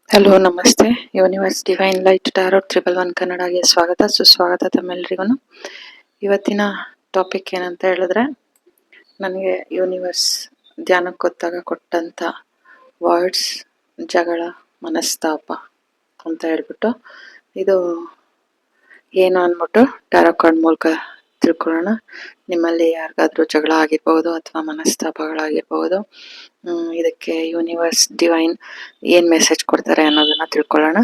Hello ನಮಸ್ತೆ. Universe divine light ಟಾರೋಟ್ 111 ಕನ್ನಡಗೆ ಸ್ವಾಗತ ಸುಸ್ವಾಗತ ತಮ್ಮೆಲ್ಲರಿಗೂ. ಇವತ್ತಿನ ಟಾಪಿಕ್ ಏನಂತ ಹೇಳಿದ್ರೆ, ನನಗೆ ಯೂನಿವರ್ಸ್ ಧ್ಯಾನಕ್ಕೆ ಗೊತ್ತಾಗ ಕೊಟ್ಟಂಥ ವರ್ಡ್ಸ್ ಜಗಳ ಮನಸ್ತಾಪ ಅಂತ ಹೇಳ್ಬಿಟ್ಟು ಇದು ಏನು ಅಂದ್ಬಿಟ್ಟು ಟಾರೋ ಕಾರ್ಡ್ ಮೂಲಕ ತಿಳ್ಕೊಳ್ಳೋಣ. ನಿಮ್ಮಲ್ಲಿ ಯಾರಿಗಾದ್ರೂ ಜಗಳ ಆಗಿರ್ಬೋದು ಅಥವಾ ಮನಸ್ತಾಪಗಳಾಗಿರ್ಬೋದು, ಇದಕ್ಕೆ ಯೂನಿವರ್ಸ್ ಡಿವೈನ್ ಏನ್ ಮೆಸೇಜ್ ಕೊಡ್ತಾರೆ ಅನ್ನೋದನ್ನ ತಿಳ್ಕೊಳ್ಳೋಣ.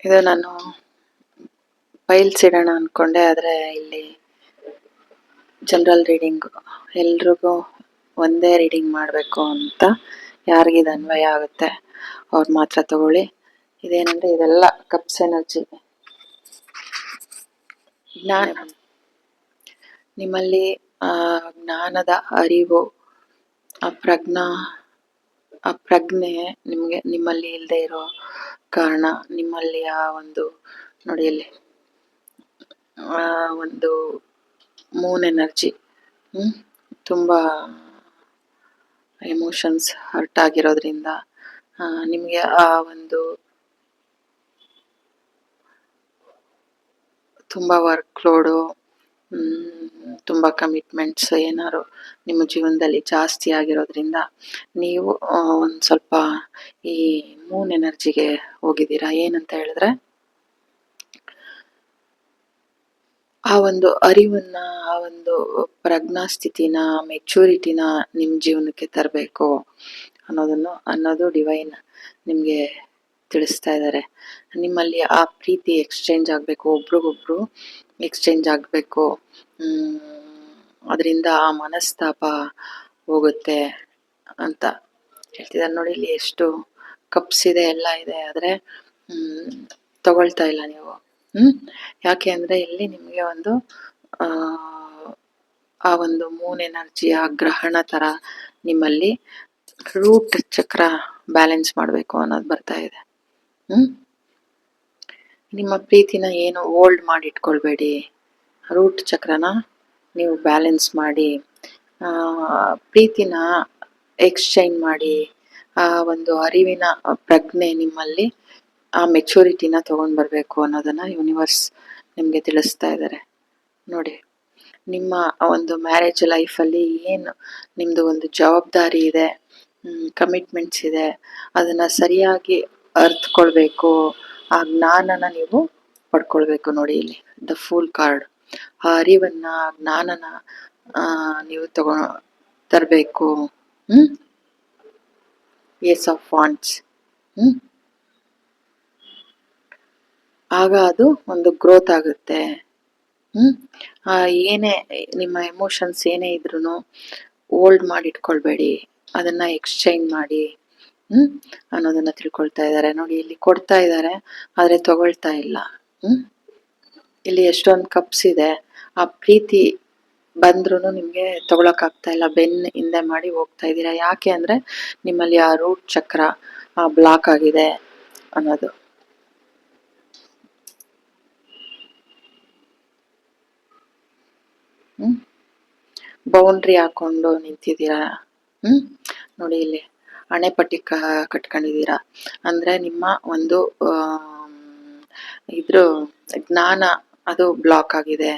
ಇದು ನಾನು ಫೈಲ್ಸ್ ಇಡೋಣ ಅನ್ಕೊಂಡೆ, ಆದರೆ ಇಲ್ಲಿ ಜನರಲ್ ರೀಡಿಂಗ್ ಎಲ್ರಿಗೂ ಒಂದೇ ರೀಡಿಂಗ್ ಮಾಡಬೇಕು ಅಂತ ಯಾರಿಗಿದು ಅನ್ವಯ ಆಗುತ್ತೆ ಅವ್ರು ಮಾತ್ರ ತಗೊಳ್ಳಿ. ಇದೇನಂದ್ರೆ ಇದೆಲ್ಲ ಕಪ್ಸ್ ಎನರ್ಜಿ. ನಿಮ್ಮಲ್ಲಿ ಜ್ಞಾನದ ಅರಿವು, ಪ್ರಜ್ಞೆ ನಿಮ್ಮಲ್ಲಿ ಇಲ್ಲದೆ ಇರೋ ಕಾರಣ ನಿಮ್ಮಲ್ಲಿ ಆ ಒಂದು ನೋಡಿ ಇಲ್ಲಿ ಒಂದು ಮೂನ್ ಎನರ್ಜಿ, ತುಂಬಾ ಎಮೋಷನ್ಸ್ ಹರ್ಟ್ ಆಗಿರೋದ್ರಿಂದ ನಿಮಗೆ ಆ ಒಂದು ತುಂಬಾ ವರ್ಕ್ ಲೋಡು, ತುಂಬ ಕಮಿಟ್ಮೆಂಟ್ಸ್ ಏನಾದ್ರು ನಿಮ್ಮ ಜೀವನದಲ್ಲಿ ಜಾಸ್ತಿ ಆಗಿರೋದ್ರಿಂದ ನೀವು ಒಂದು ಸ್ವಲ್ಪ ಈ ಮೂನ್ ಎನರ್ಜಿಗೆ ಹೋಗಿದ್ದೀರಾ. ಏನಂತ ಹೇಳಿದ್ರೆ, ಆ ಒಂದು ಅರಿವನ್ನ, ಆ ಒಂದು ಪ್ರಜ್ಞಾಸ್ಥಿತಿನ, ಮೆಚೂರಿಟಿನ ನಿಮ್ಮ ಜೀವನಕ್ಕೆ ತರಬೇಕು ಅನ್ನೋದು ಡಿವೈನ್ ನಿಮಗೆ ತಿಳಿಸ್ತಾ ಇದ್ದಾರೆ. ನಿಮ್ಮಲ್ಲಿ ಆ ಪ್ರೀತಿ ಎಕ್ಸ್ಚೇಂಜ್ ಆಗಬೇಕು, ಒಬ್ರಿಗೊಬ್ರು ಎಕ್ಸ್ಚೇಂಜ್ ಆಗಬೇಕು. ಅದರಿಂದ ಆ ಮನಸ್ತಾಪ ಹೋಗುತ್ತೆ ಅಂತ ಹೇಳ್ತಿದ್ದಾರೆ. ನೋಡಿ ಇಲ್ಲಿ ಎಷ್ಟು ಕಪ್ಸ್ ಇದೆ, ಎಲ್ಲ ಇದೆ, ಆದರೆ ತಗೊಳ್ತಾ ಇಲ್ಲ ನೀವು. ಯಾಕೆ ಅಂದರೆ ಇಲ್ಲಿ ನಿಮಗೆ ಒಂದು ಆ ಒಂದು ಮೂನ್ ಎನರ್ಜಿಯ ಗ್ರಹಣ ಥರ ನಿಮ್ಮಲ್ಲಿ ರೂಟ್ ಚಕ್ರ ಬ್ಯಾಲೆನ್ಸ್ ಮಾಡಬೇಕು ಅನ್ನೋದು ಬರ್ತಾ ಇದೆ. ನಿಮ್ಮ ಪ್ರೀತಿನ ಏನು ಹೋಲ್ಡ್ ಮಾಡಿ ಇಟ್ಕೊಳ್ಬೇಡಿ, ರೂಟ್ ಚಕ್ರನ ನೀವು ಬ್ಯಾಲೆನ್ಸ್ ಮಾಡಿ ಪ್ರೀತಿನ ಎಕ್ಸ್ಚೇಂಜ್ ಮಾಡಿ. ಆ ಒಂದು ಅರಿವಿನ ಪ್ರಜ್ಞೆ ನಿಮ್ಮಲ್ಲಿ ಆ ಮೆಚೂರಿಟಿನ ತಗೊಂಡು ಬರಬೇಕು ಅನ್ನೋದನ್ನ ಯೂನಿವರ್ಸ್ ನಿಮಗೆ ತಿಳಿಸ್ತಾ ಇದ್ದಾರೆ. ನೋಡಿ, ನಿಮ್ಮ ಒಂದು ಮ್ಯಾರೇಜ್ ಲೈಫಲ್ಲಿ ಏನು ನಿಮ್ಮದು ಒಂದು ಜವಾಬ್ದಾರಿ ಇದೆ, ಕಮಿಟ್ಮೆಂಟ್ಸ್ ಇದೆ, ಅದನ್ನು ಸರಿಯಾಗಿ ಅರ್ಥಕೊಳ್ಬೇಕು. ಆ ಜ್ಞಾನನ ನೀವು ಪಡ್ಕೊಳ್ಬೇಕು. ನೋಡಿ ಇಲ್ಲಿ ದ ಫೂಲ್ ಕಾರ್ಡ್, ಆ ಅರಿವನ್ನ, ಜ್ಞಾನನ ನೀವು ತರಬೇಕು. Ace of wands. ಆಗ ಅದು ಒಂದು ಗ್ರೋತ್ ಆಗುತ್ತೆ. ಏನೇ ನಿಮ್ಮ ಎಮೋಷನ್ಸ್ ಏನೇ ಇದ್ರೂ ಹೋಲ್ಡ್ ಮಾಡಿ ಇಟ್ಕೊಳ್ಬೇಡಿ, ಅದನ್ನ ಎಕ್ಸ್ಚೇಂಜ್ ಮಾಡಿ ಅನ್ನೋದನ್ನ ತಿಳ್ಕೊಳ್ತಾ ಇದ್ದಾರೆ. ನೋಡಿ ಇಲ್ಲಿ ಕೊಡ್ತಾ ಇದ್ದಾರೆ, ಆದರೆ ತಗೊಳ್ತಾ ಇಲ್ಲ. ಇಲ್ಲಿ ಎಷ್ಟೊಂದು ಕಪ್ಸ್ ಇದೆ, ಆ ಪ್ರೀತಿ ಬಂದ್ರೂ ನಿಮಗೆ ತಗೊಳಕ್ಕಾಗ್ತಾ ಇಲ್ಲ, ಬೆನ್ನು ಹಿಂದೆ ಮಾಡಿ ಹೋಗ್ತಾ ಇದ್ದೀರಾ. ಯಾಕೆ ಅಂದರೆ ನಿಮ್ಮಲ್ಲಿ ಆ ರೂಟ್ ಚಕ್ರ ಬ್ಲಾಕ್ ಆಗಿದೆ ಅನ್ನೋದು. ಬೌಂಡ್ರಿ ಹಾಕೊಂಡು ನಿಂತಿದ್ದೀರಾ. ನೋಡಿ ಇಲ್ಲಿ ಅಣೆಪಟ್ಟಿ ಕಟ್ಕೊಂಡಿದ್ದೀರಾ. ಅಂದ್ರೆ ನಿಮ್ಮ ಒಂದು ಇದ್ರ ಜ್ಞಾನ ಅದು ಬ್ಲಾಕ್ ಆಗಿದೆ.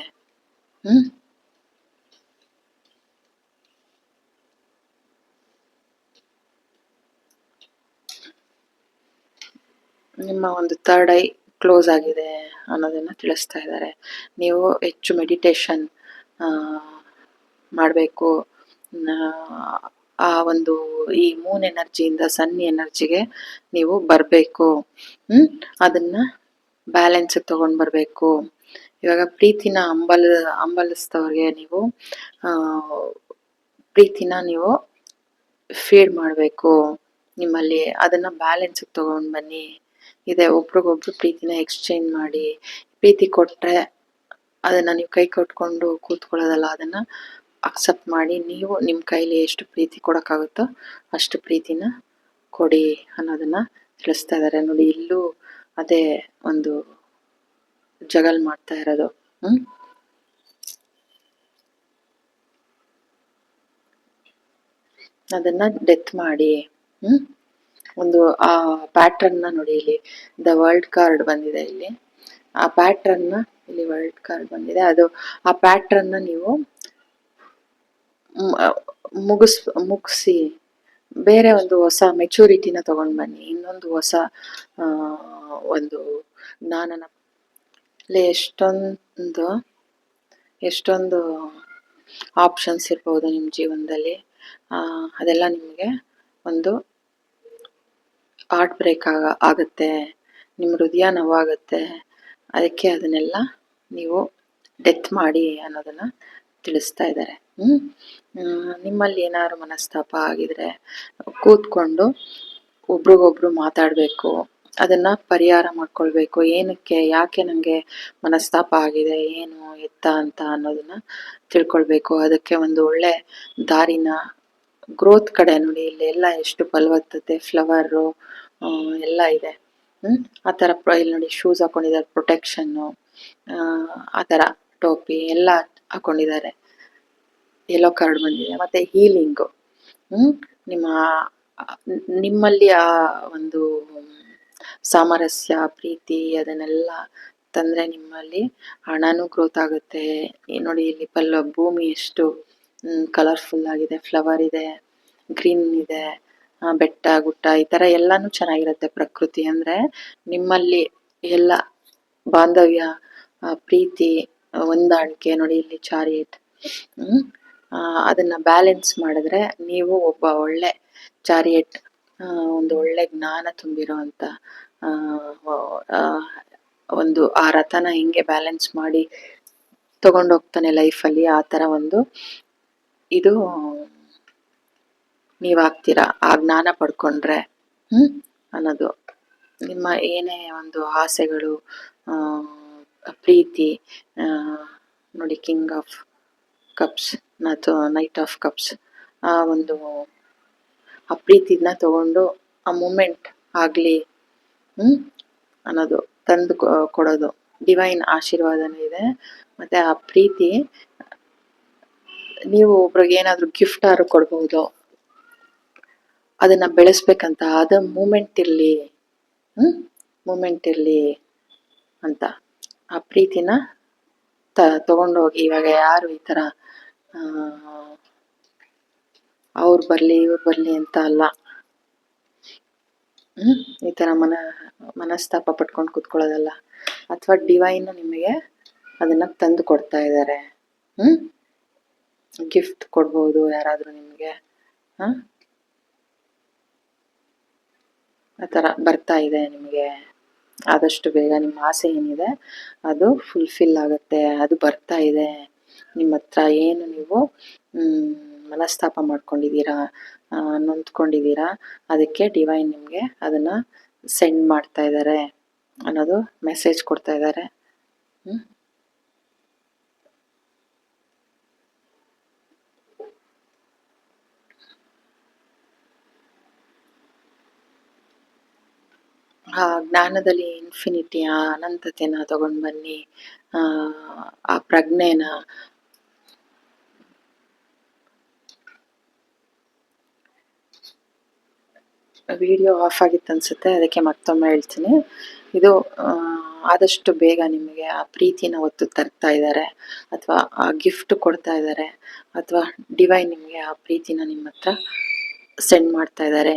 ನಿಮ್ಮ ಒಂದು ಥರ್ಡ್ ಐ ಕ್ಲೋಸ್ ಆಗಿದೆ ಅನ್ನೋದನ್ನ ತಿಳಿಸ್ತಾ ಇದ್ದಾರೆ. ನೀವು ಹೆಚ್ಚು ಮೆಡಿಟೇಷನ್ ಮಾಡಬೇಕು. ಆ ಒಂದು ಈ ಮೂನ್ ಎನರ್ಜಿಯಿಂದ ಸನ್ ಎನರ್ಜಿಗೆ ನೀವು ಬರಬೇಕು. ಅದನ್ನ ಬ್ಯಾಲೆನ್ಸ್ ತಗೊಂಡ್ ಬರಬೇಕು. ಇವಾಗ ಪ್ರೀತಿನ ಹಂಬಲಿಸಿದವ್ರಿಗೆ ನೀವು ಪ್ರೀತಿನ ನೀವು ಫೀಡ್ ಮಾಡಬೇಕು. ನಿಮ್ಮಲ್ಲಿ ಅದನ್ನ ಬ್ಯಾಲೆನ್ಸ್ ತಗೊಂಡ್ ಬನ್ನಿ. ಇದೆ ಒಬ್ರಿಗೊಬ್ರು ಪ್ರೀತಿನ ಎಕ್ಸ್ಚೇಂಜ್ ಮಾಡಿ. ಪ್ರೀತಿ ಕೊಟ್ರೆ ಅದನ್ನ ನೀವು ಕೈ ಕೊಟ್ಕೊಂಡು ಕೂತ್ಕೊಳ್ಳೋದಲ್ಲ, ಅದನ್ನ ಅಕ್ಸೆಪ್ಟ್ ಮಾಡಿ ನೀವು ನಿಮ್ಮ ಕೈಲಿ ಎಷ್ಟು ಪ್ರೀತಿ ಕೊಡೋಕ್ಕಾಗುತ್ತೋ ಅಷ್ಟು ಪ್ರೀತಿನ ಕೊಡಿ ಅನ್ನೋದನ್ನ ತಿಳಿಸ್ತಾ ಇದ್ದಾರೆ. ನೋಡಿ, ಇಲ್ಲೂ ಅದೇ ಒಂದು ಜಗಲ್ ಮಾಡ್ತಾ ಇರೋದು. ಅದನ್ನ ಡೆತ್ ಮಾಡಿ. ಒಂದು ಆ ಪ್ಯಾಟ್ರನ್ನ ನೋಡಿ, ಇಲ್ಲಿ ದ ವರ್ಲ್ಡ್ ಕಾರ್ಡ್ ಬಂದಿದೆ. ಇಲ್ಲಿ ಆ ಪ್ಯಾಟ್ರನ್ನ, ಇಲ್ಲಿ ವರ್ಲ್ಡ್ ಕಾರ್ಡ್ ಬಂದಿದೆ, ಅದು ಆ ಪ್ಯಾಟ್ರನ್ನ ನೀವು ಮುಗಿಸಿ ಬೇರೆ ಒಂದು ಹೊಸ ಮೆಚೂರಿಟಿನ ತಗೊಂಡ್ ಬನ್ನಿ. ಇನ್ನೊಂದು ಹೊಸ ಒಂದು ಜ್ಞಾನನ. ಎಷ್ಟೊಂದು ಆಪ್ಷನ್ಸ್ ಇರ್ಬೋದು ನಿಮ್ಮ ಜೀವನದಲ್ಲಿ. ಅದೆಲ್ಲ ನಿಮಗೆ ಒಂದು ಹಾರ್ಟ್ ಬ್ರೇಕ್ ಆಗುತ್ತೆ, ನಿಮ್ಮ ಹೃದಯ ನೋವಾಗುತ್ತೆ. ಅದಕ್ಕೆ ಅದನ್ನೆಲ್ಲ ನೀವು ಡೆತ್ ಮಾಡಿ ಅನ್ನೋದನ್ನ ತಿಳಿಸ್ತಾ ಇದ್ದಾರೆ. ನಿಮ್ಮಲ್ಲಿ ಏನಾದ್ರು ಮನಸ್ತಾಪ ಆಗಿದ್ರೆ ಕೂತ್ಕೊಂಡು ಒಬ್ರಿಗೊಬ್ರು ಮಾತಾಡಬೇಕು, ಅದನ್ನ ಪರಿಹಾರ ಮಾಡ್ಕೊಳ್ಬೇಕು. ಏನಕ್ಕೆ, ಯಾಕೆ ನನಗೆ ಮನಸ್ತಾಪ ಆಗಿದೆ, ಏನು ಎತ್ತ ಅಂತ ಅನ್ನೋದನ್ನ ತಿಳ್ಕೊಳ್ಬೇಕು. ಅದಕ್ಕೆ ಒಂದು ಒಳ್ಳೆ ದಾರಿನ, ಗ್ರೋತ್ ಕಡೆ ನೋಡಿ, ಇಲ್ಲಿ ಎಲ್ಲ ಎಷ್ಟು ಫಲವತ್ತತೆ, ಫ್ಲವರು ಎಲ್ಲ ಇದೆ. ಆ ಥರ ಇಲ್ಲಿ ನೋಡಿ, ಶೂಸ್ ಹಾಕೊಂಡಿದ್ದಾರೆ, ಪ್ರೊಟೆಕ್ಷನ್ನು, ಆ ಥರ ಟೋಪಿ ಎಲ್ಲ ಹಾಕೊಂಡಿದ್ದಾರೆ. ಯೆಲ್ಲೋ ಕಾರ್ಡ್ ಬಂದಿದೆ. ಮತ್ತೆ ಹೀಲಿಂಗು, ನಿಮ್ಮಲ್ಲಿ ಆ ಒಂದು ಸಾಮರಸ್ಯ, ಪ್ರೀತಿ ಅದನ್ನೆಲ್ಲ ತಂದ್ರೆ ನಿಮ್ಮಲ್ಲಿ ಹಣನೂ ಗ್ರೋತ್ ಆಗುತ್ತೆ. ನೋಡಿ, ಇಲ್ಲಿ ಭೂಮಿ ಎಷ್ಟು ಕಲರ್ಫುಲ್ ಆಗಿದೆ, ಫ್ಲವರ್ ಇದೆ, ಗ್ರೀನ್ ಇದೆ, ಬೆಟ್ಟ ಗುಟ್ಟ ಈ ತರ ಎಲ್ಲಾನು ಚೆನ್ನಾಗಿರುತ್ತೆ. ಪ್ರಕೃತಿ ಅಂದ್ರೆ ನಿಮ್ಮಲ್ಲಿ ಎಲ್ಲ ಬಾಂಧವ್ಯ, ಪ್ರೀತಿ, ಹೊಂದಾಣಿಕೆ. ನೋಡಿ, ಇಲ್ಲಿ ಚಾರಿಯಟ್. ಅದನ್ನ ಬ್ಯಾಲೆನ್ಸ್ ಮಾಡಿದ್ರೆ ನೀವು ಒಬ್ಬ ಒಳ್ಳೆ ಚಾರಿಯಟ್, ಒಂದು ಒಳ್ಳೆ ಜ್ಞಾನ ತುಂಬಿರುವಂತ ಒಂದು ಆ ರಥನ ಹೆಂಗೆ ಬ್ಯಾಲೆನ್ಸ್ ಮಾಡಿ ತಗೊಂಡೋಗ್ತಾನೆ ಲೈಫಲ್ಲಿ, ಆ ತರ ಒಂದು ಇದು ನೀವಾಗ್ತೀರಾ ಆ ಜ್ಞಾನ ಪಡ್ಕೊಂಡ್ರೆ. ಅನ್ನೋದು ನಿಮ್ಮ ಏನೇ ಒಂದು ಆಸೆಗಳು, ಪ್ರೀತಿ. ನೋಡಿ, ಕಿಂಗ್ ಆಫ್ ಕಪ್ಸ್ ಮತ್ತು ನೈಟ್ ಆಫ್ ಕಪ್ಸ್. ಆ ಒಂದು ಆ ಪ್ರೀತಿನ ತಗೊಂಡು ಆ ಮೂಮೆಂಟ್ ಆಗ್ಲಿ ಅನ್ನೋದು ತಂದು ಕೊಡೋದು. ಡಿವೈನ್ ಆಶೀರ್ವಾದನೂ ಇದೆ. ಮತ್ತೆ ಆ ಪ್ರೀತಿ ನೀವು ಒಬ್ರಿಗೆ ಏನಾದ್ರು ಗಿಫ್ಟ್ ಆದ್ರೂ ಕೊಡ್ಬಹುದು. ಅದನ್ನ ಬೆಳೆಸ್ಬೇಕಂತ, ಅದ ಮೂಮೆಂಟ್ ಇರ್ಲಿ, ಮೂಮೆಂಟ್ ಇರ್ಲಿ ಅಂತ ಆ ಪ್ರೀತಿನ ತಗೊಂಡೋಗಿ. ಇವಾಗ ಯಾರು ಈ ತರ ಅವ್ರು ಬರ್ಲಿ ಇವ್ರು ಬರ್ಲಿ ಅಂತ ಅಲ್ಲ, ಈ ತರ ಮನಸ್ತಾಪ ಪಟ್ಕೊಂಡು ಕುತ್ಕೊಳ್ಳೋದಲ್ಲ. ಅಥವಾ ಡಿವೈನ್ ನಿಮಗೆ ಅದನ್ನ ತಂದು ಕೊಡ್ತಾ ಇದ್ದಾರೆ. ಗಿಫ್ಟ್ ಕೊಡ್ಬೋದು ಯಾರಾದ್ರೂ ನಿಮ್ಗೆ. ಆ ಥರ ಬರ್ತಾ ಇದೆ ನಿಮಗೆ. ಆದಷ್ಟು ಬೇಗ ನಿಮ್ಮ ಆಸೆ ಏನಿದೆ ಅದು ಫುಲ್ಫಿಲ್ ಆಗುತ್ತೆ. ಅದು ಬರ್ತಾ ಇದೆ ನಿಮ್ಮ ಹತ್ರ. ಏನು ನೀವು ಮನಸ್ತಾಪ ಮಾಡ್ಕೊಂಡಿದ್ದೀರಾ, ನೊಂದ್ಕೊಂಡಿದ್ದೀರಾ, ಅದಕ್ಕೆ ಡಿವೈನ್ ನಿಮಗೆ ಅದನ್ನ ಸೆಂಡ್ ಮಾಡ್ತಾ ಇದ್ದಾರೆ ಅನ್ನೋದು ಮೆಸೇಜ್ ಕೊಡ್ತಾ ಇದ್ದಾರೆ. ಆ ಜ್ಞಾನದಲ್ಲಿ ಇನ್ಫಿನಿಟಿ, ಆ ಅನಂತತೆನ ತಗೊಂಡ್ ಬನ್ನಿ. ಆ ಪ್ರಜ್ಞೆನ, ವಿಡಿಯೋ ಆಫ್ ಆಗಿತ್ತು ಅನ್ಸುತ್ತೆ, ಅದಕ್ಕೆ ಮತ್ತೊಮ್ಮೆ ಹೇಳ್ತೀನಿ. ಇದು ಆದಷ್ಟು ಬೇಗ ನಿಮಗೆ ಆ ಪ್ರೀತಿನ ಒತ್ತು ತರ್ತಾ ಇದ್ದಾರೆ, ಅಥವಾ ಆ ಗಿಫ್ಟ್ ಕೊಡ್ತಾ ಇದ್ದಾರೆ, ಅಥವಾ ಡಿವೈನ್ ನಿಮಗೆ ಆ ಪ್ರೀತಿನ ನಿಮ್ಮ ಹತ್ರ ಸೆಂಡ್ ಮಾಡ್ತಾ ಇದ್ದಾರೆ.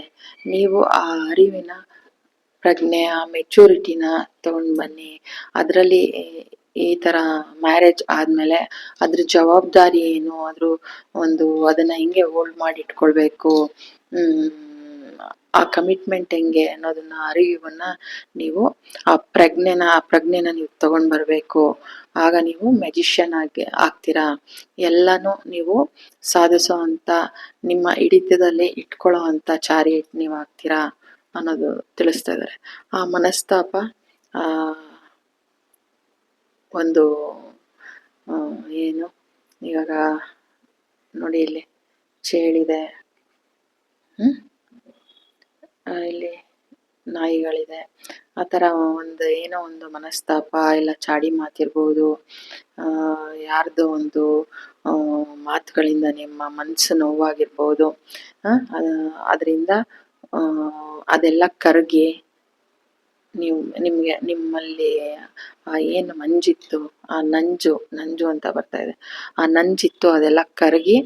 ನೀವು ಆ ಅರಿವಿನ ಪ್ರಜ್ಞೆ, ಆ ಮೆಚೂರಿಟಿನ ತಗೊಂಡ್ ಬನ್ನಿ. ಅದರಲ್ಲಿ ಈ ತರ ಮ್ಯಾರೇಜ್ ಆದ್ಮೇಲೆ ಅದ್ರ ಜವಾಬ್ದಾರಿ ಏನು, ಅದನ್ನ ಹೆಂಗೆ ಹೋಲ್ಡ್ ಮಾಡಿ ಇಟ್ಕೊಳ್ಬೇಕು, ಆ ಕಮಿಟ್ಮೆಂಟ್ ಹೆಂಗೆ ಅನ್ನೋದನ್ನ ಅರಿವನ್ನ ನೀವು ಆ ಪ್ರಜ್ಞೆನ ನೀವು ತಗೊಂಡ್ ಬರ್ಬೇಕು. ಆಗ ನೀವು ಮೆಜಿಷಿಯನ್ ಆಗ್ತೀರಾ. ಎಲ್ಲಾನು ನೀವು ಸಾಧಿಸೋ ಅಂತ, ನಿಮ್ಮ ಹಿಡಿತದಲ್ಲಿ ಇಟ್ಕೊಳ್ಳೋ ಅಂತ ಚಾರಿಯಟ್ ನೀವು ಆಗ್ತೀರಾ ಅನ್ನೋದು ತಿಳಿಸ್ತಾ ಇದ್ದಾರೆ. ಆ ಮನಸ್ತಾಪ ಆ ಒಂದು ಏನು ಇವಾಗ ನೋಡಿ, ಇಲ್ಲಿ ಚೇಳಿದೆ, ಇಲ್ಲಿ ನಾಯಿಗಳಿದೆ. ಆ ಥರ ಒಂದು ಏನೋ ಒಂದು ಮನಸ್ತಾಪ ಇಲ್ಲ ಚಾಡಿ ಮಾತಿರ್ಬೋದು, ಯಾರ್ದೋ ಒಂದು ಮಾತುಗಳಿಂದ ನಿಮ್ಮ ಮನಸ್ಸು ನೋವಾಗಿರ್ಬೋದು. ಅದರಿಂದ ಅದೆಲ್ಲ ಕರಗಿ ನೀವು ನಿಮ್ಮಲ್ಲಿ ಏನು ಮಂಜಿತ್ತು, ಆ ನಂಜು ಅಂತ ಬರ್ತಾ ಇದೆ, ಆ ನಂಜಿತ್ತು ಅದೆಲ್ಲ ಕರಗಿ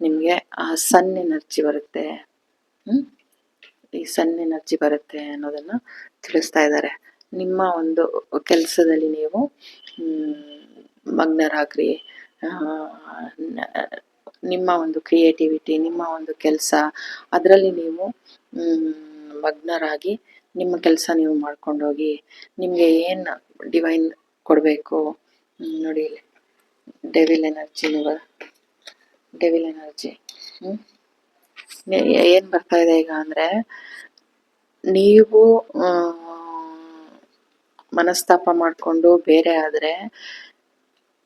ನಿಮಗೆ ಆ ಸನ್ ಎನರ್ಜಿ ಬರುತ್ತೆ. ಈ ಸನ್ ಎನರ್ಜಿ ಬರುತ್ತೆ ಅನ್ನೋದನ್ನ ತಿಳಿಸ್ತಾ ಇದ್ದಾರೆ. ನಿಮ್ಮ ಒಂದು ಕೆಲಸದಲ್ಲಿ ನೀವು ಮಗ್ನರಾಗ್ರಿ. ನಿಮ್ಮ ಒಂದು ಕ್ರಿಯೇಟಿವಿಟಿ, ನಿಮ್ಮ ಒಂದು ಕೆಲಸ, ಅದರಲ್ಲಿ ನೀವು ಮಗ್ನರಾಗಿ ನಿಮ್ಮ ಕೆಲಸ ನೀವು ಮಾಡ್ಕೊಂಡೋಗಿ. ನಿಮಗೆ ಏನು ಡಿವೈನ್ ಕೊಡಬೇಕು ನೋಡಿ, ಇಲ್ಲಿ ಡೆವಿಲ್ ಎನರ್ಜಿ ಏನ್ ಬರ್ತಾ ಇದೆ ಈಗ ಅಂದ್ರೆ, ನೀವು ಮನಸ್ತಾಪ ಮಾಡಿಕೊಂಡು ಬೇರೆ ಆದ್ರೆ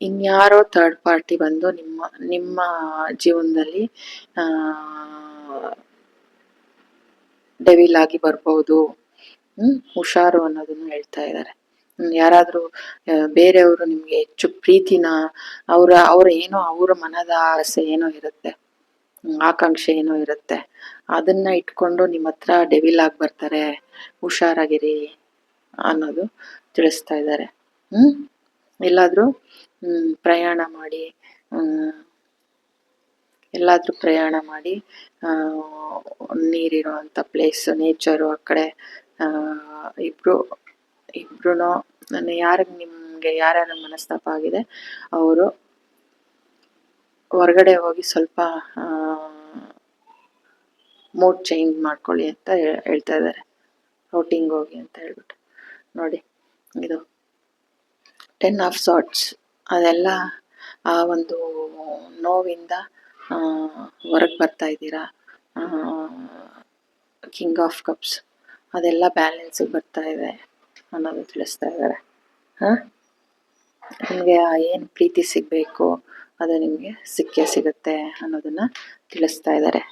ಇನ್ಯಾರೋ ಥರ್ಡ್ ಪಾರ್ಟಿ ಬಂದು ನಿಮ್ಮ ಜೀವನದಲ್ಲಿ ಡೆವಿಲ್ ಆಗಿ ಬರ್ಬೋದು. ಹುಷಾರು ಅನ್ನೋದನ್ನು ಹೇಳ್ತಾ ಇದ್ದಾರೆ. ಯಾರಾದ್ರೂ ಬೇರೆಯವರು ನಿಮ್ಗೆ ಹೆಚ್ಚು ಪ್ರೀತಿನ, ಅವ್ರ ಏನೋ ಅವ್ರ ಮನದ ಆಸೆ ಏನೋ ಇರುತ್ತೆ, ಆಕಾಂಕ್ಷೆ ಏನೋ ಇರುತ್ತೆ, ಅದನ್ನ ಇಟ್ಕೊಂಡು ನಿಮ್ಮ ಹತ್ರ ಡೆವಿಲ್ ಆಗಿ ಬರ್ತಾರೆ, ಹುಷಾರಾಗಿರಿ ಅನ್ನೋದು ತಿಳಿಸ್ತಾ ಇದ್ದಾರೆ. ಎಲ್ಲಾದ್ರೂ ಪ್ರಯಾಣ ಮಾಡಿ ನೀರಿರೋ ಅಂತ ಪ್ಲೇಸ್, ನೇಚರು, ಆ ಕಡೆ ಇಬ್ರು ನಿಮ್ಗೆ ಯಾರ್ಯಾರ ಮನಸ್ತಾಪ ಆಗಿದೆ ಅವರು ಹೊರಗಡೆ ಹೋಗಿ ಸ್ವಲ್ಪ ಮೂಡ್ ಚೇಂಜ್ ಮಾಡ್ಕೊಳ್ಳಿ ಅಂತ ಹೇಳ್ತಾ ಇದ್ದಾರೆ. ಔಟಿಂಗ್ ಹೋಗಿ ಅಂತ ಹೇಳ್ಬಿಟ್ಟು ನೋಡಿ, ಇದು 10 ಆಫ್ ಸಾರ್ಟ್ಸ್. ಅದೆಲ್ಲ ಆ ಒಂದು ನೋವಿಂದ ಹೊರಗೆ ಬರ್ತಾ ಇದ್ದೀರಾ. ಕಿಂಗ್ ಆಫ್ ಕಪ್ಸ್ ಅದೆಲ್ಲ ಬ್ಯಾಲೆನ್ಸಿಗೆ ಬರ್ತಾ ಇದೆ ಅನ್ನೋದು ತಿಳಿಸ್ತಾ ಇದ್ದಾರೆ. ನಿಮಗೆ ಏನು ಪ್ರೀತಿ ಸಿಗಬೇಕು ಅದು ನಿಮಗೆ ಸಿಕ್ಕೇ ಸಿಗುತ್ತೆ ಅನ್ನೋದನ್ನ ತಿಳಿಸ್ತಾ ಇದ್ದಾರೆ.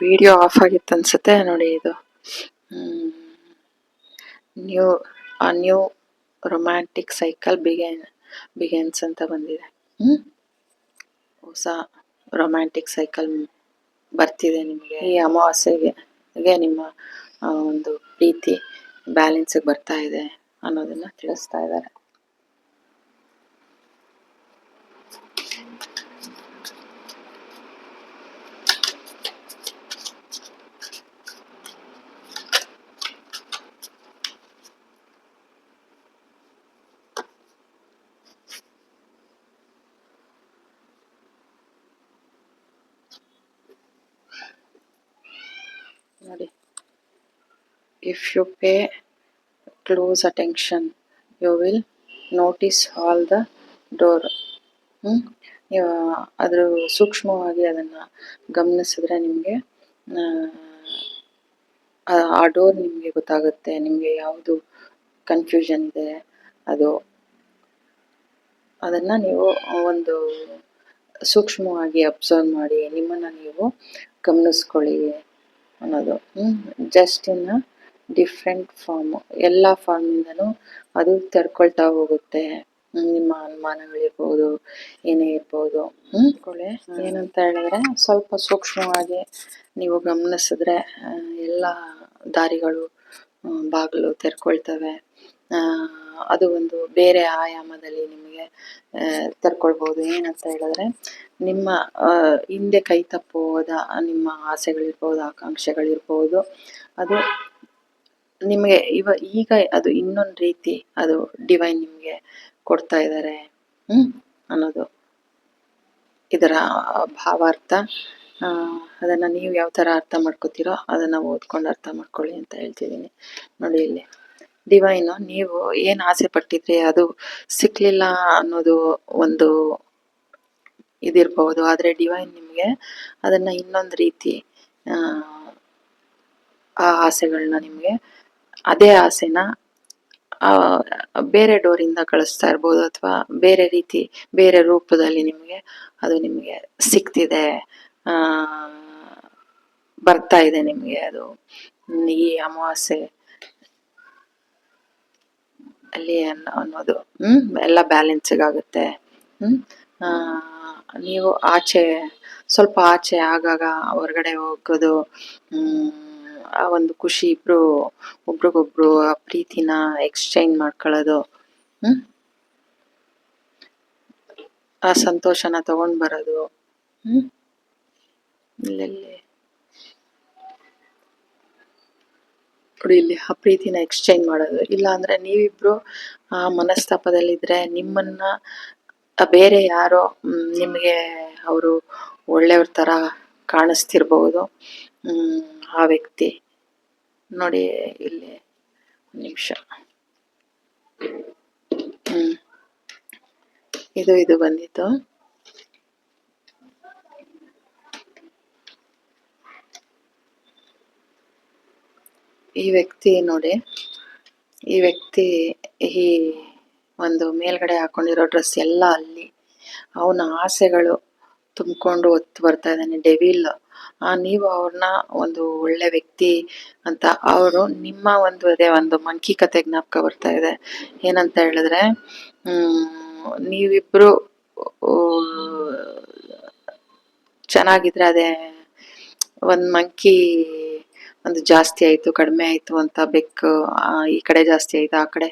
ವಿಡಿಯೋ ಆಫ್ ಆಗಿತ್ತು ಅನ್ಸುತ್ತೆ ನೋಡಿ. ಇದು ನ್ಯೂ ರೊಮ್ಯಾಂಟಿಕ್ ಸೈಕಲ್ ಬಿಗೆನ್ಸ್ ಅಂತ ಬಂದಿದೆ. ಹೊಸ ರೊಮ್ಯಾಂಟಿಕ್ ಸೈಕಲ್ ಬರ್ತಿದೆ ನಿಮಗೆ. ಈ ಅಮಾವಾಸ್ಯೆಗೆ ನಿಮ್ಮ ಒಂದು ಪ್ರೀತಿ ಬ್ಯಾಲೆನ್ಸ್ಗೆ ಬರ್ತಾ ಇದೆ ಅನ್ನೋದನ್ನ ತಿಳಿಸ್ತಾ ಇದ್ದಾರೆ. ನೋಡಿ, if you pay close attention you will notice all the door. ಅದ್ರ ಸೂಕ್ಷ್ಮವಾಗಿ ಅದನ್ನು ಗಮನಿಸಿದ್ರೆ ನಿಮಗೆ ಆ ಡೋರ್ ನಿಮಗೆ ಗೊತ್ತಾಗುತ್ತೆ. ನಿಮಗೆ ಯಾವುದು ಕನ್ಫ್ಯೂಷನ್ ಇದೆ ಅದನ್ನು ನೀವು ಒಂದು ಸೂಕ್ಷ್ಮವಾಗಿ ಅಬ್ಸರ್ವ್ ಮಾಡಿ ನಿಮ್ಮನ್ನು ನೀವು ಗಮನಿಸ್ಕೊಳ್ಳಿ ಅನ್ನೋದು. Just in a different form, ಎಲ್ಲ ಫಾರ್ಮಿಂದನೂ ಅದು ತೆರ್ಕೊಳ್ತಾ ಹೋಗುತ್ತೆ. ನಿಮ್ಮ ಅನುಮಾನಗಳಿರ್ಬೋದು, ಏನೇ ಇರ್ಬೋದು. ಏನಂತ ಹೇಳಿದ್ರೆ, ಸ್ವಲ್ಪ ಸೂಕ್ಷ್ಮವಾಗಿ ನೀವು ಗಮನಿಸಿದ್ರೆ ಎಲ್ಲ ದಾರಿಗಳು ಬಾಗಿಲು ತೆರ್ಕೊಳ್ತವೆ. ಅದು ಒಂದು ಬೇರೆ ಆಯಾಮದಲ್ಲಿ ನಿಮಗೆ ತರ್ಕೊಳ್ಬೋದು. ಏನಂತ ಹೇಳಿದ್ರೆ ನಿಮ್ಮ ಹಿಂದೆ ಕೈ ತಪ್ಪು ಹೋದ ನಿಮ್ಮ ಆಸೆಗಳಿರ್ಬೋದು, ಆಕಾಂಕ್ಷೆಗಳಿರ್ಬೋದು, ಅದು ನಿಮಗೆ ಈಗ ಅದು ಇನ್ನೊಂದು ರೀತಿ ಅದು ಡಿವೈನ್ ನಿಮಗೆ ಕೊಡ್ತಾ ಇದ್ದಾರೆ ಅನ್ನೋದು ಇದರ ಭಾವಾರ್ಥ. ಅದನ್ನು ನೀವು ಯಾವ ಥರ ಅರ್ಥ ಮಾಡ್ಕೋತೀರೋ ಅದನ್ನು ಓದ್ಕೊಂಡು ಅರ್ಥ ಮಾಡ್ಕೊಳ್ಳಿ ಅಂತ ಹೇಳ್ತಿದ್ದೀನಿ. ನೋಡಿ ಇಲ್ಲಿ ಡಿವೈನು ನೀವು ಏನು ಆಸೆ ಪಟ್ಟಿದ್ರಿ ಅದು ಸಿಕ್ಲಿಲ್ಲ ಅನ್ನೋದು ಒಂದು ಇದಿರ್ಬಹುದು, ಆದರೆ ಡಿವೈನ್ ನಿಮಗೆ ಅದನ್ನು ಇನ್ನೊಂದು ರೀತಿ ಆ ಆಸೆಗಳನ್ನ ನಿಮಗೆ ಅದೇ ಆಸೆನ ಬೇರೆ ಡೋರಿಂದ ಕಳಿಸ್ತಾ ಇರ್ಬೋದು, ಅಥವಾ ಬೇರೆ ರೀತಿ ಬೇರೆ ರೂಪದಲ್ಲಿ ಅದು ನಿಮಗೆ ಸಿಗ್ತಿದೆ, ಬರ್ತಾ ಇದೆ ನಿಮಗೆ. ಅದು ಈ ಅಮಾವಾಸ್ಯೆ ಅಲ್ಲಿ ಅನ್ನೋದು ಎಲ್ಲ ಬ್ಯಾಲೆನ್ಸಿಗಾಗುತ್ತೆ. ನೀವು ಸ್ವಲ್ಪ ಆಚೆ ಆಗಾಗ ಹೊರಗಡೆ ಹೋಗೋದು, ಆ ಒಂದು ಖುಷಿ ಒಬ್ರಿಗೊಬ್ರು ಆ ಪ್ರೀತಿನ ಎಕ್ಸ್ಚೇಂಜ್ ಮಾಡ್ಕೊಳ್ಳೋದು, ಆ ಸಂತೋಷನ ತಗೊಂಡ್ ಬರೋದು, ಇಲ್ಲೆಲ್ಲಿ ನೋಡಿ ಇಲ್ಲಿ ಆ ಪ್ರೀತಿನ ಎಕ್ಸ್ಚೇಂಜ್ ಮಾಡೋದು. ಇಲ್ಲ ಅಂದ್ರೆ ನೀವಿಬ್ರು ಆ ಮನಸ್ತಾಪದಲ್ಲಿದ್ರೆ ನಿಮ್ಮನ್ನ ಬೇರೆ ಯಾರೋ ನಿಮಗೆ ಅವರು ಒಳ್ಳೆಯವ್ರ ತರ ಕಾಣಿಸ್ತಿರ್ಬಹುದು. ಆ ವ್ಯಕ್ತಿ ನೋಡಿ ಇಲ್ಲಿ ನಿಮಿಷ, ಇದು ಬಂದಿತ್ತು. ಈ ವ್ಯಕ್ತಿ ನೋಡಿ, ಈ ವ್ಯಕ್ತಿ ಈ ಒಂದು ಮೇಲ್ಗಡೆ ಹಾಕೊಂಡಿರೋ ಡ್ರೆಸ್ ಎಲ್ಲ ಅಲ್ಲಿ ಅವನ ಆಸೆಗಳು ತುಂಬಿಕೊಂಡು ಹೊತ್ತು ಬರ್ತಾ ಇದ್ದಾನೆ ಡೆವಿಲ್. ನೀವು ಅವ್ರನ್ನ ಒಂದು ಒಳ್ಳೆ ವ್ಯಕ್ತಿ ಅಂತ, ಅವರು ನಿಮ್ಮ ಅದೇ ಒಂದು ಮಂಕಿ ಕತೆ ಜ್ಞಾಪಕ ಬರ್ತಾ ಇದೆ. ಏನಂತ ಹೇಳಿದ್ರೆ ನೀವಿಬ್ರು ಚೆನ್ನಾಗಿದ್ರೆ ಅದೇ ಒಂದ್ ಮಂಕಿ ಒಂದು ಜಾಸ್ತಿ ಆಯ್ತು ಕಡಿಮೆ ಆಯ್ತು ಅಂತ, ಬೆಕ್ಕು ಈ ಕಡೆ ಜಾಸ್ತಿ ಆಯ್ತು ಆ ಕಡೆ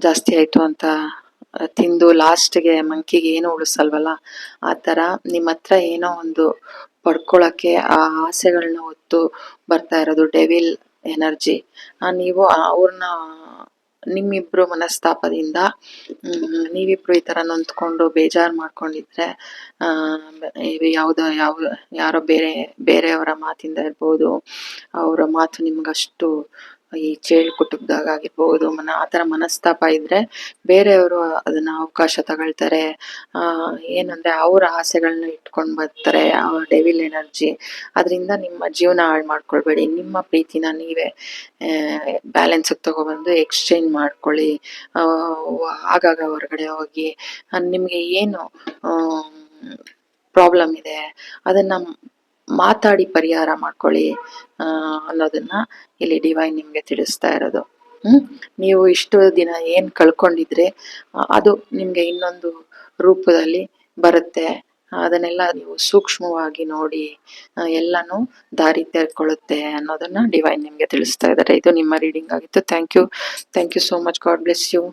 ಜಾಸ್ತಿ ಆಯ್ತು ಅಂತ ತಿಂದು ಲಾಸ್ಟ್ಗೆ ಮಂಕಿಗೆ ಏನು ಉಳಿಸಲ್ವಲ್ಲ, ಆ ಥರ ನಿಮ್ಮ ಹತ್ರ ಏನೋ ಒಂದು ಪಡ್ಕೊಳಕ್ಕೆ ಆ ಆಸೆಗಳನ್ನ ಹೊತ್ತು ಬರ್ತಾ ಇರೋದು ಡೆವಿಲ್ ಎನರ್ಜಿ. ನೀವು ಅವ್ರನ್ನ ನಿಮ್ಮಿಬ್ರು ಮನಸ್ತಾಪದಿಂದ ನೀವಿಬ್ರು ಈ ತರ ನೊಂದ್ಕೊಂಡು ಬೇಜಾರು ಮಾಡ್ಕೊಂಡಿದ್ರೆ ಯಾರೋ ಬೇರೆಯವರ ಮಾತಿಂದ ಇರ್ಬೋದು, ಅವರ ಮಾತು ನಿಮ್ಗಷ್ಟು ಈ ಚೇಳು ಕುಟುಕ್ದಾಗ ಆಗಿರ್ಬೋದು, ಆ ಥರ ಮನಸ್ತಾಪ ಇದ್ರೆ ಬೇರೆಯವರು ಅದನ್ನ ಅವಕಾಶ ತಗೊಳ್ತಾರೆ. ಏನಂದ್ರೆ ಅವ್ರ ಆಸೆಗಳನ್ನ ಇಟ್ಕೊಂಡು ಬರ್ತಾರೆ ಡೆವಿಲ್ ಎನರ್ಜಿ. ಅದರಿಂದ ನಿಮ್ಮ ಜೀವನ ಹಾಳು ಮಾಡ್ಕೊಳ್ಬೇಡಿ. ನಿಮ್ಮ ಪ್ರೀತಿನ ನೀವೇ ಬ್ಯಾಲೆನ್ಸಿಗೆ ತಗೊಬಂದು ಎಕ್ಸ್ಚೇಂಜ್ ಮಾಡ್ಕೊಳ್ಳಿ. ಆಗಾಗ ಹೊರಗಡೆ ಹೋಗಿ ನಿಮ್ಗೆ ಏನು ಪ್ರಾಬ್ಲಮ್ ಇದೆ ಅದನ್ನ ಮಾತಾಡಿ ಪರಿಹಾರ ಮಾಡ್ಕೊಳ್ಳಿ ಅನ್ನೋದನ್ನ ಇಲ್ಲಿ ಡಿವೈನ್ ನಿಮ್ಗೆ ತಿಳಿಸ್ತಾ ಇರೋದು. ನೀವು ಇಷ್ಟು ದಿನ ಏನ್ ಕಳ್ಕೊಂಡಿದ್ರೆ ಅದು ನಿಮ್ಗೆ ಇನ್ನೊಂದು ರೂಪದಲ್ಲಿ ಬರುತ್ತೆ. ಅದನ್ನೆಲ್ಲ ನೀವು ಸೂಕ್ಷ್ಮವಾಗಿ ನೋಡಿ ಎಲ್ಲಾನು ದಾರಿ ತೆರ್ಕೊಳ್ಳುತ್ತೆ ಅನ್ನೋದನ್ನ ಡಿವೈನ್ ನಿಮ್ಗೆ ತಿಳಿಸ್ತಾ ಇದ್ದಾರೆ. ಇದು ನಿಮ್ಮ ರೀಡಿಂಗ್ ಆಗಿತ್ತು. Thank you so much. God bless you.